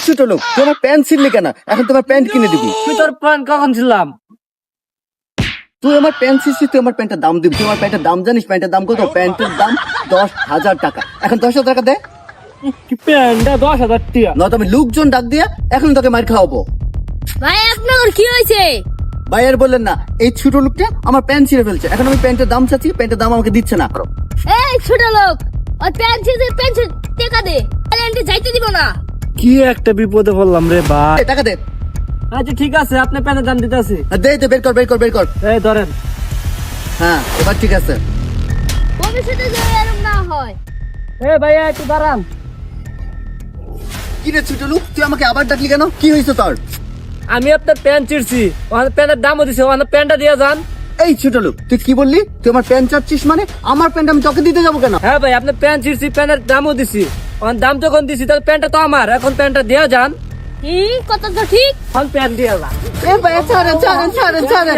ছোট লোক, তুই আমার প্যান্ট ছিঁড়লি কেন? এখন তোমার প্যান্ট কিনে দিবি। তুই তোর প্যান্ট কখন ছিলাম? তুই আমার প্যান্ট ছিঁড়ছিস, তুই আমার প্যান্টের দাম দিবি। তুই আমার প্যান্টের দাম জানিস? প্যান্টের দাম কত? প্যান্টের দাম 10,000 টাকা। এখন 10,000 টাকা দে, কি প্যান্টটা 10,000 টাকা? নয়তো আমি লোকজন ডাক দিয়া এখন তোকে মার খাওয়াবো। ভাই আপনার কি হয়েছে? ভাই আর বললেন না, এই ছোট লোকটা আমার প্যান্ট ছিঁড়ে ফেলছে। এখন আমি প্যান্টের দাম চাচ্ছি, প্যান্টের দাম আমাকে দিচ্ছে না। এই ছোট লোক, ওই পেন্সিল টাকা দে, আরে যাইতে দিব না। কি একটা বিপদে পড়লাম রে ভাই। এই টাকা দে। আচ্ছা ঠিক আছে, আপনি প্যান্টের দাম দিতে আছে। দে দে, বের কর বের কর বের কর। এই ধরেন। হ্যাঁ, এবার ঠিক আছে। ভবিষ্যতে যেন এরকম না হয়। এ ভাইয়া একটু দাঁড়ান। কি রে ছোট লোক, তুই আমাকে আবার ডাকলি কেন? কি হয়েছে তোর? আমি আপনার প্যান্ট চিরছি, ওখানে প্যান্টের দামও দিছে, ওখানে প্যান্টটা দিয়ে যান। এই ছোট লোক, তুই কি বললি? তুই আমার প্যান্ট চাচ্ছিস মানে? আমার প্যান্ট আমি তোকে দিতে যাবো কেন? হ্যাঁ ভাই, আপনি প্যান্ট চিরছি, প্যান্টের দামও দিছি। ওখানে দাম যখন দিছি তাহলে প্যান্টটা তো আমার, এখন প্যান্টটা দিয়ে যান। কি কথা তো ঠিক। এখন প্যান্ট দিয়ে যান। এ ভাই, ছাড়েন ছাড়েন ছাড়েন ছাড়েন।